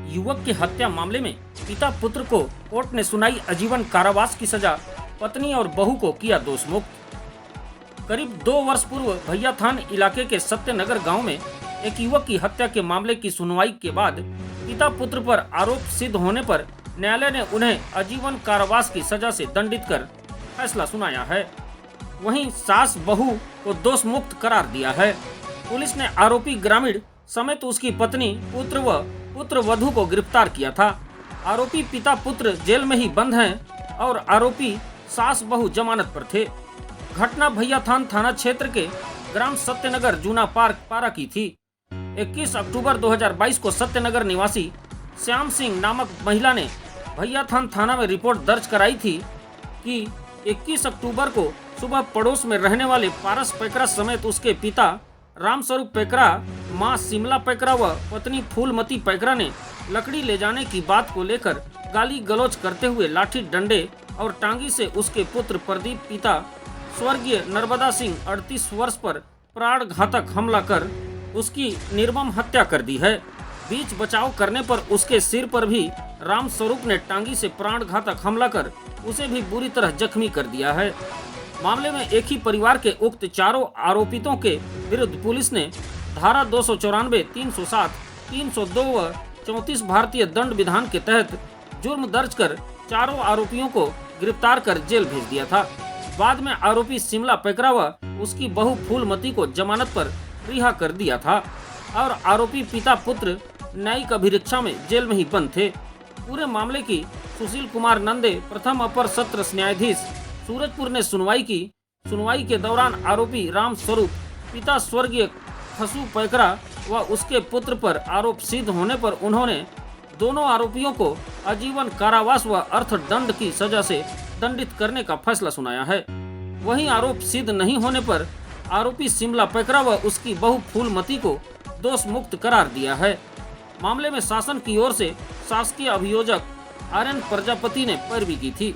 युवक की हत्या मामले में पिता पुत्र को कोर्ट ने सुनाई आजीवन कारावास की सजा, पत्नी और बहू को किया दोष मुक्त। करीब 2 वर्ष पूर्व भैया थान इलाके के सत्यनगर गांव में एक युवक की हत्या के मामले की सुनवाई के बाद पिता पुत्र पर आरोप सिद्ध होने पर न्यायालय ने उन्हें आजीवन कारावास की सजा से दंडित कर फैसला सुनाया है। वहीं सास बहू को दोष मुक्त करार दिया है। पुलिस ने आरोपी ग्रामीण समेत उसकी पत्नी, पुत्र व पुत्र वधू को गिरफ्तार किया था। आरोपी पिता पुत्र जेल में ही बंद हैं और आरोपी सास बहू जमानत पर थे। घटना भैया थान थाना क्षेत्र के ग्राम सत्यनगर जूना पार्क पारा की थी। 21 अक्टूबर 2022 को सत्यनगर निवासी श्याम सिंह नामक महिला ने भैया थान थाना में रिपोर्ट दर्ज कराई थी कि 21 अक्टूबर को सुबह पड़ोस में रहने वाले पारस पैकरा समेत उसके पिता रामस्वरूप पैकरा, मां सिमला पैकरा व पत्नी फूलमती पैकरा ने लकड़ी ले जाने की बात को लेकर गाली गलौज करते हुए लाठी डंडे और टांगी से उसके पुत्र प्रदीप पिता स्वर्गीय नर्मदा सिंह 38 वर्ष पर प्राण घातक हमला कर उसकी निर्मम हत्या कर दी है। बीच बचाव करने पर उसके सिर पर भी रामस्वरूप ने टांगी से प्राण घातक हमला कर उसे भी बुरी तरह जख्मी कर दिया है। मामले में एक ही परिवार के उक्त चारों आरोपितों के विरुद्ध पुलिस ने धारा 294, 307, 302 व 34 भारतीय दंड विधान के तहत जुर्म दर्ज कर चारों आरोपियों को गिरफ्तार कर जेल भेज दिया था। बाद में आरोपी शिमला पैकरा व उसकी बहू फूलमती को जमानत पर रिहा कर दिया था और आरोपी पिता पुत्र न्यायिक अभिरक्षा में जेल में ही बंद थे। पूरे मामले की सुशील कुमार नंदे प्रथम अपर सत्र न्यायाधीश सूरजपुर ने सुनवाई की। सुनवाई के दौरान आरोपी राम स्वरूप पिता स्वर्गीय खसू पैकरा व उसके पुत्र पर आरोप सिद्ध होने पर उन्होंने दोनों आरोपियों को आजीवन कारावास व अर्थदंड की सजा से दंडित करने का फैसला सुनाया है। वहीं आरोप सिद्ध नहीं होने पर आरोपी शिमला पैकरा व उसकी बहू फूलमती को दोष मुक्त करार दिया है। मामले में शासन की ओर से शासकीय अभियोजक RN प्रजापति ने पैरवी की थी।